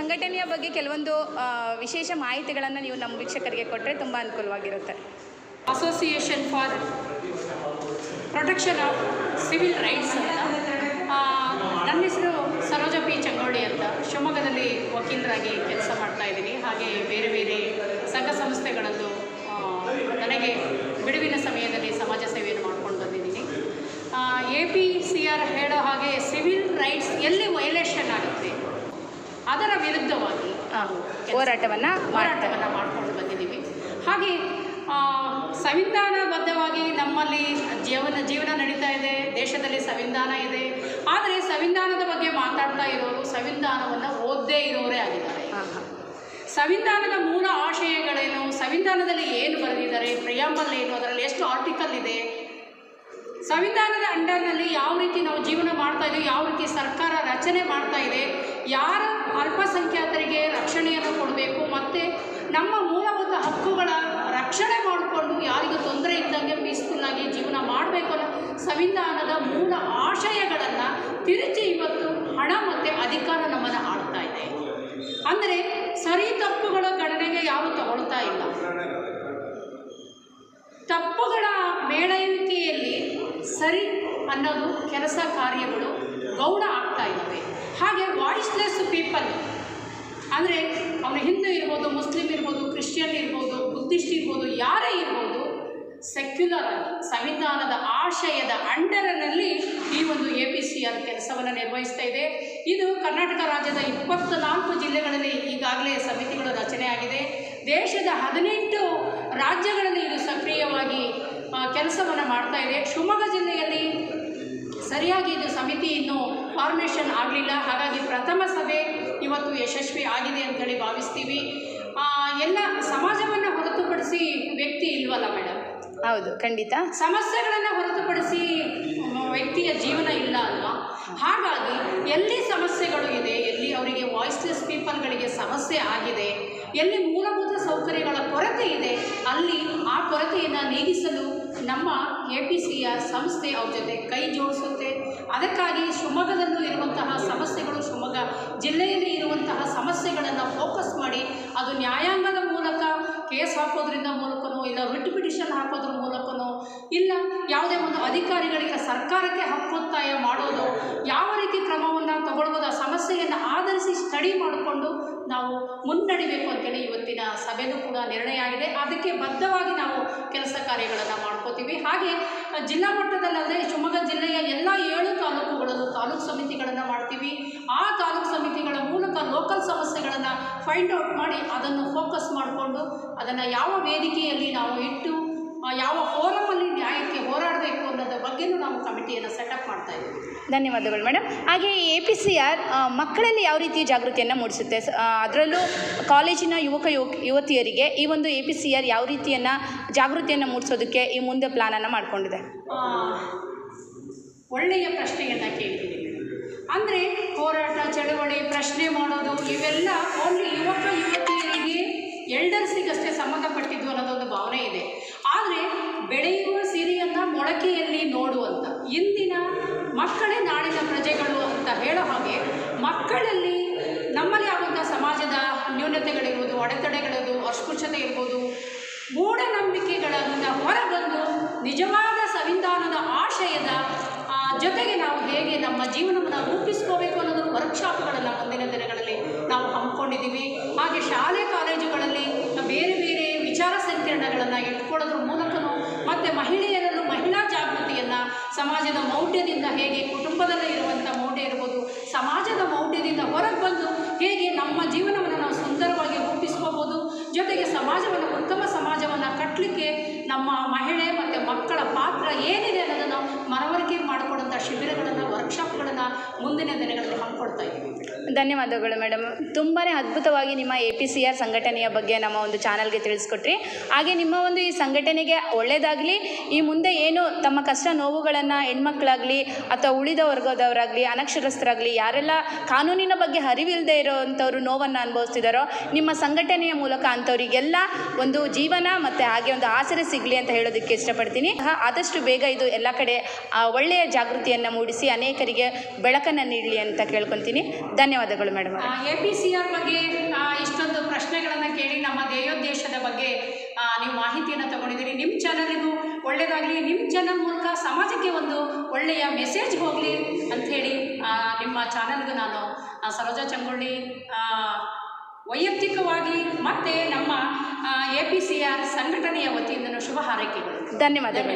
ಸಂಘಟನೆಯ ಬಗ್ಗೆ ಕೆಲವೊಂದು ವಿಶೇಷ ಮಾಹಿತಿಗಳನ್ನು ನೀವು ನಮ್ಮ ವೀಕ್ಷಕರಿಗೆ ಕೊಟ್ಟರೆ ತುಂಬ ಅನುಕೂಲವಾಗಿರುತ್ತೆ. Association for protection of civil rights ಅಂತ. ನನ್ನ ಹೆಸರು ಸರೋಜ ಪಿ ಚಂಗೋಳಿ ಅಂತ. ಶಿವಮೊಗ್ಗದಲ್ಲಿ ವಕೀಲರಾಗಿ ಕೆಲಸ ಮಾಡ್ತಾಯಿದ್ದೀನಿ. ಹಾಗೆ ಬೇರೆ ಬೇರೆ ಸಂಘ ಸಂಸ್ಥೆಗಳಲ್ಲೂ ನನಗೆ ಬಿಡುವಿನ ಸಮಯದಲ್ಲಿ ಸಮಾಜ ಸೇವೆಯನ್ನು ಮಾಡ್ಕೊಂಡು ಬಂದಿದ್ದೀನಿ. APCR ಹೇಳೋ ಹಾಗೆ ಸಿವಿಲ್ ರೈಟ್ಸ್ ಎಲ್ಲಿ ವೈಲೇಷನ್ ಆಗುತ್ತೆ ಅದರ ವಿರುದ್ಧವಾಗಿ ಹೋರಾಟವನ್ನು ಮಾಡ್ಕೊಂಡು ಬಂದಿದ್ದೀವಿ. ಹಾಗೆ ಸಂವಿಧಾನಬದ್ಧವಾಗಿ ನಮ್ಮಲ್ಲಿ ಜೀವನ ನಡೀತಾ ಇದೆ. ದೇಶದಲ್ಲಿ ಸಂವಿಧಾನ ಇದೆ. ಆದರೆ ಸಂವಿಧಾನದ ಬಗ್ಗೆ ಮಾತಾಡ್ತಾ ಇರೋರು ಸಂವಿಧಾನವನ್ನು ಓದದೇ ಇರೋರೇ ಆಗಿದ್ದಾರೆ. ಸಂವಿಧಾನದ ಮೂಲ ಆಶಯಗಳೇನು, ಸಂವಿಧಾನದಲ್ಲಿ ಏನು ಬರೆದಿದ್ದಾರೆ, ಪ್ರಿಯಾಂಬಲ್ ಏನು, ಅದರಲ್ಲಿ ಎಷ್ಟು ಆರ್ಟಿಕಲ್ ಇದೆ, ಸಂವಿಧಾನದ ಅಂಡರ್ನಲ್ಲಿ ಯಾವ ರೀತಿ ನಾವು ಜೀವನ ಮಾಡ್ತಾ ಇದ್ದೀವಿ, ಯಾವ ರೀತಿ ಸರ್ಕಾರ ರಚನೆ ಮಾಡ್ತಾ ಇದೆ, ಯಾರ ಅಲ್ಪಸಂಖ್ಯಾತರಿಗೆ ರಕ್ಷಣೆಯನ್ನು ಕೊಡಬೇಕು, ಮತ್ತು ನಮ್ಮ ಮೂಲಭೂತ ಹಕ್ಕುಗಳ ರಕ್ಷಣೆ ಮಾಡಿಕೊಂಡು ಯಾರಿಗೂ ತೊಂದರೆ ಇದ್ದಂಗೆ ಪೀಸ್ಫುಲ್ಲಾಗಿ ಜೀವನ ಮಾಡಬೇಕು ಅನ್ನೋ ಸಂವಿಧಾನದ ಮೂಲ ಆಶಯಗಳನ್ನು ತಿರುಚಿ ಇವತ್ತು ಹಣ ಮತ್ತು ಅಧಿಕಾರ ನಮ್ಮನ್ನು ಆಳ್ತಾ ಇದೆ. ಅಂದರೆ ಸರಿ ತಪ್ಪುಗಳ ಗಣನೆಗೆ ಯಾರೂ ತಗೊಳ್ತಾ ಇಲ್ಲ. ತಪ್ಪುಗಳ ಮೇಳೈವಿಕೆಯಲ್ಲಿ ಸರಿ ಅನ್ನೋದು ಕೆಲಸ ಕಾರ್ಯಗಳು ಗೌಣ ಆಗ್ತಾ ಇದ್ದಾವೆ. ಹಾಗೆ ವಾಯ್ಸ್ಲೆಸ್ ಪೀಪಲ್ ಅಂದರೆ ಅವನು ಹಿಂದೂ ಇರ್ಬೋದು, ಮುಸ್ಲಿಂ ಇರ್ಬೋದು, ಕ್ರಿಶ್ಚಿಯನ್ ಇರ್ಬೋದು, ಬುದ್ಧಿಸ್ಟ್ ಇರ್ಬೋದು, ಯಾರೇ ಇರ್ಬೋದು, ಸೆಕ್ಯುಲರ್ ಆಗಿ ಸಂವಿಧಾನದ ಆಶಯದ ಅಂಡರ್ನಲ್ಲಿ ಈ ಒಂದು APCR ಕೆಲಸವನ್ನು ನಿರ್ವಹಿಸ್ತಾ ಇದೆ. ಇದು ಕರ್ನಾಟಕ ರಾಜ್ಯದ 24 ಜಿಲ್ಲೆಗಳಲ್ಲಿ ಈಗಾಗಲೇ ಸಮಿತಿಗಳು ರಚನೆ ಆಗಿದೆ. ದೇಶದ 18 ರಾಜ್ಯಗಳಲ್ಲಿ ಇದು ಸಕ್ರಿಯವಾಗಿ ಕೆಲಸವನ್ನು ಮಾಡ್ತಾ ಇದೆ. ಶಿವಮೊಗ್ಗ ಜಿಲ್ಲೆಯಲ್ಲಿ ಸರಿಯಾಗಿ ಇದು ಸಮಿತಿ ಇನ್ನೂ ಫಾರ್ಮೇಷನ್ ಆಗಲಿಲ್ಲ. ಹಾಗಾಗಿ ಪ್ರಥಮ ಸಭೆ ಇವತ್ತು ಯಶಸ್ವಿ ಆಗಿದೆ ಅಂತೇಳಿ ಭಾವಿಸ್ತೀವಿ. ಎಲ್ಲ ಸಮಾಜವನ್ನು ಹೊರತುಪಡಿಸಿ ವ್ಯಕ್ತಿ ಇಲ್ವಲ್ಲ ಮೇಡಮ್? ಹೌದು, ಖಂಡಿತ. ಸಮಸ್ಯೆಗಳನ್ನು ಹೊರತುಪಡಿಸಿ ವ್ಯಕ್ತಿಯ ಜೀವನ ಇಲ್ಲ ಅಲ್ವಾ? ಹಾಗಾಗಿ ಎಲ್ಲಿ ಸಮಸ್ಯೆಗಳು ಇದೆ, ಎಲ್ಲಿ ಅವರಿಗೆ ವಾಯ್ಸ್ಲೆಸ್ ಪೀಪಲ್ಗಳಿಗೆ ಸಮಸ್ಯೆ ಆಗಿದೆ, ಎಲ್ಲಿ ಮೂಲಭೂತ ಸೌಕರ್ಯಗಳ ಕೊರತೆ ಇದೆ, ಅಲ್ಲಿ ಆ ಕೊರತೆಯನ್ನು ನೀಗಿಸಲು ನಮ್ಮ APCR ಸಂಸ್ಥೆ ಅವ್ರ ಜೊತೆ ಕೈ ಜೋಡಿಸುತ್ತೆ. ಅದಕ್ಕಾಗಿ ಶಿವಮೊಗ್ಗದಲ್ಲೂ ಇರುವಂತಹ ಸಮಸ್ಯೆಗಳು, ಶಿವಮೊಗ್ಗ ಜಿಲ್ಲೆಯಲ್ಲಿ ಇರುವಂತಹ ಸಮಸ್ಯೆಗಳನ್ನು ಫೋಕಸ್ ಮಾಡಿ ಅದು ನ್ಯಾಯಾಂಗದ ಮೂಲಕ ಕೇಸ್ ಹಾಕೋದ್ರಿಂದ ಮೂಲಕನೋ, ಇಲ್ಲ ರಿಟ್ ಪಿಟಿಷನ್ ಹಾಕೋದ್ರ ಮೂಲಕನೋ, ಇಲ್ಲ ಯಾವುದೇ ಒಂದು ಅಧಿಕಾರಿಗಳಿಗೆ ಸರ್ಕಾರಕ್ಕೆ ಹಕ್ಕೊತ್ತಾಯ ಮಾಡೋದು, ಯಾವ ರೀತಿ ಕ್ರಮವನ್ನು ತಗೊಳ್ಬೋದು, ಆ ಸಮಸ್ಯೆಯನ್ನು ಆಧರಿಸಿ ಸ್ಟಡಿ ಮಾಡಿಕೊಂಡು ನಾವು ಮುನ್ನಡಿಬೇಕು ಅಂತೇಳಿ ಇವತ್ತಿನ ಸಭೆಯೂ ಕೂಡ ನಿರ್ಣಯ ಆಗಿದೆ. ಅದಕ್ಕೆ ಬದ್ಧವಾಗಿ ನಾವು ಕೆಲಸ ಕಾರ್ಯಗಳನ್ನು ಮಾಡ್ಕೋತೀವಿ. ಹಾಗೆ ಜಿಲ್ಲಾ ಮಟ್ಟದಲ್ಲದೆ ಶಿವಮೊಗ್ಗ ಜಿಲ್ಲೆಯ ಎಲ್ಲ 7 ತಾಲೂಕುಗಳಲ್ಲೂ ತಾಲೂಕು ಸಮಿತಿಗಳನ್ನು ಮಾಡ್ತೀವಿ. ಆ ತಾಲೂಕು ಸಮಿತಿಗಳ ಮೂಲಕ ಲೋಕಲ್ ಸಮಸ್ಯೆಗಳನ್ನು ಫೈಂಡ್ ಔಟ್ ಮಾಡಿ ಅದನ್ನು ಫೋಕಸ್ ಮಾಡಿಕೊಂಡು ಅದನ್ನು ಯಾವ ವೇದಿಕೆಯಲ್ಲಿ ನಾವು ಇಟ್ಟು ಯಾವ ಫೋರಮಲ್ಲಿ ನ್ಯಾಯಕ್ಕೆ ಹೋರಾಡಬೇಕು ಅನ್ನೋದ್ರ ಬಗ್ಗೆಯೂ ನಾವು ಕಮಿಟಿಯನ್ನು ಸೆಟಪ್ ಮಾಡ್ತಾ ಇದ್ದೀವಿ. ಧನ್ಯವಾದಗಳು ಮೇಡಮ್. ಹಾಗೆ APCR ಮಕ್ಕಳಲ್ಲಿ ಯಾವ ರೀತಿ ಜಾಗೃತಿಯನ್ನು ಮೂಡಿಸುತ್ತೆ? ಅದರಲ್ಲೂ ಕಾಲೇಜಿನ ಯುವತಿಯರಿಗೆ ಈ ಒಂದು APCR ಯಾವ ರೀತಿಯನ್ನು ಜಾಗೃತಿಯನ್ನು ಮೂಡಿಸೋದಕ್ಕೆ ಈ ಮುಂದೆ ಪ್ಲಾನನ್ನು ಮಾಡಿಕೊಂಡಿದೆ? ಒಳ್ಳೆಯ ಪ್ರಶ್ನೆಯನ್ನು ಕೇಳಿದ್ದೀರಿ. ಅಂದರೆ ಹೋರಾಟ, ಚಳವಳಿ, ಪ್ರಶ್ನೆ ಮಾಡೋದು ಇವೆಲ್ಲ ಓನ್ಲಿ ಯುವತಿಯರಿಗೆ, ಎಲ್ಡರ್ಸಿಗಷ್ಟೇ ಸಂಬಂಧಪಟ್ಟಿದ್ದು ಅನ್ನೋದೊಂದು ಭಾವನೆ ಇದೆ. ಆದರೆ ಬೆಳೆಯುವ ಸಿರಿಯನ್ನು ಮೊಳಕೆಯಲ್ಲಿ ನೋಡುವಂಥ ಇಂದಿನ ಮಕ್ಕಳೇ ನಾಳಿನ ಪ್ರಜೆಗಳು ಅಂತ ಹೇಳೋ ಹಾಗೆ ಮಕ್ಕಳಲ್ಲಿ ನಮ್ಮಲ್ಲಿ ಆಗುವಂಥ ಸಮಾಜದ ನ್ಯೂನತೆಗಳಿರ್ಬೋದು, ಅಡೆತಡೆಗಳಿರ್ಬೋದು, ಅಸ್ಪೃಶ್ಯತೆ ಇರ್ಬೋದು, ಮೂಢನಂಬಿಕೆಗಳಿಂದ ಹೊರಬಂದು ನಿಜವಾದ ಸಂವಿಧಾನದ ಆಶಯದ ಜೊತೆಗೆ ನಾವು ಹೇಗೆ ನಮ್ಮ ಜೀವನವನ್ನು ರೂಪಿಸ್ಕೋಬೇಕು ಅನ್ನೋದನ್ನು ವರ್ಕ್ಶಾಪ್ಗಳನ್ನು ಮುಂದಿನ ದಿನಗಳಲ್ಲಿ ನಾವು ಹಮ್ಮಿಕೊಂಡಿದ್ದೀವಿ. ಹಾಗೆ ಶಾಲೆ ಕಾಲೇಜುಗಳಲ್ಲಿ ಬೇರೆ ಬೇರೆ ವಿಚಾರ ಸಂಕಿರಣಗಳನ್ನು ಇಟ್ಕೊಳ್ಳೋದ್ರ ಮೂಲಕನೂ ಮತ್ತು ಮಹಿಳೆಯರಲ್ಲೂ ಮಹಿಳಾ ಜಾಗೃತಿಯನ್ನು ಸಮಾಜದ ಮೌಢ್ಯದಿಂದ ಹೇಗೆ ಕುಟುಂಬದಲ್ಲೇ ಇರುವಂಥ ಮೌಢ್ಯ ಇರ್ಬೋದು, ಸಮಾಜದ ಮೌಢ್ಯದಿಂದ ಹೊರಗೆ ಬಂದು ಹೇಗೆ ನಮ್ಮ ಜೀವನವನ್ನು ನಾವು ಸುಂದರವಾಗಿ ರೂಪಿಸ್ಕೋಬೋದು, ಜೊತೆಗೆ ಸಮಾಜವನ್ನು ಉತ್ತಮ ಸಮಾಜವನ್ನು ಕಟ್ಟಲಿಕ್ಕೆ ನಮ್ಮ ಮಹಿಳೆ ಮತ್ತು ಮಕ್ಕಳ ಪಾತ್ರ ಏನಿದೆ ಅನ್ನೋದನ್ನು ಮನವರಿಕೆ ಮಾಡಿಕೊಡುವಂಥ ಶಿಬಿರಗಳನ್ನು, ವರ್ಕ್ಶಾಪ್ಗಳನ್ನು ಮುಂದಿನ ದಿನಗಳಲ್ಲಿ ಹಮ್ಮಿಕೊಳ್ತಾ ಇದ್ದೀವಿ. ಧನ್ಯವಾದಗಳು ಮೇಡಮ್. ತುಂಬಾ ಅದ್ಭುತವಾಗಿ ನಿಮ್ಮ APCR ಸಂಘಟನೆಯ ಬಗ್ಗೆ ನಮ್ಮ ಒಂದು ಚಾನಲ್ಗೆ ತಿಳಿಸ್ಕೊಟ್ರಿ. ಹಾಗೆ ನಿಮ್ಮ ಒಂದು ಈ ಸಂಘಟನೆಗೆ ಒಳ್ಳೆಯದಾಗಲಿ, ಈ ಮುಂದೆ ಏನು ತಮ್ಮ ಕಷ್ಟ ನೋವುಗಳನ್ನು ಹೆಣ್ಮಕ್ಳಾಗಲಿ ಅಥವಾ ಉಳಿದ ವರ್ಗದವರಾಗಲಿ, ಅನಕ್ಷರಸ್ಥರಾಗಲಿ, ಯಾರೆಲ್ಲ ಕಾನೂನಿನ ಬಗ್ಗೆ ಅರಿವಿಲ್ಲದೆ ಇರೋವಂಥವ್ರು ನೋವನ್ನು ಅನುಭವಿಸ್ತಿದ್ದಾರೋ, ನಿಮ್ಮ ಸಂಘಟನೆಯ ಮೂಲಕ ಅಂಥವರಿಗೆಲ್ಲ ಒಂದು ಜೀವನ ಮತ್ತು ಹಾಗೆ ಒಂದು ಆಸರೆ ಸಿಗಲಿ ಅಂತ ಹೇಳೋದಕ್ಕೆ ಇಷ್ಟಪಡ್ತೀನಿ. ಆದಷ್ಟು ಬೇಗ ಇದು ಎಲ್ಲ ಕಡೆ ಒಳ್ಳೆಯ ಜಾಗೃತಿಯನ್ನು ಮೂಡಿಸಿ ಅನೇಕರಿಗೆ ಬೆಳಕನ್ನು ನೀಡಲಿ ಅಂತ ಕೇಳ್ಕೊತೀನಿ. ಧನ್ಯವಾದಗಳು ಮೇಡಮ್. APCR ಬಗ್ಗೆ ಇಷ್ಟೊಂದು ಪ್ರಶ್ನೆಗಳನ್ನು ಕೇಳಿ ನಮ್ಮ ಧ್ಯೇಯೋದ್ದೇಶದ ಬಗ್ಗೆ ನೀವು ಮಾಹಿತಿಯನ್ನು ತಗೊಂಡಿದ್ದೀರಿ. ನಿಮ್ಮ ಚಾನಲಿಗೂ ಒಳ್ಳೆಯದಾಗಲಿ, ನಿಮ್ಮ ಚಾನಲ್ ಮೂಲಕ ಸಮಾಜಕ್ಕೆ ಒಂದು ಒಳ್ಳೆಯ ಮೆಸೇಜ್ ಹೋಗಲಿ ಅಂಥೇಳಿ ನಿಮ್ಮ ಚಾನಲ್ಗೂ ನಾನು ಸರೋಜಾ ಚಂಗೊಳ್ಳಿ ವೈಯಕ್ತಿಕವಾಗಿ ಮತ್ತು ನಮ್ಮ APCR ಸಂಘಟನೆಯ ವತಿಯಿಂದನೂ ಶುಭ ಹಾರೈಕೆಗಳು. ಧನ್ಯವಾದಗಳು.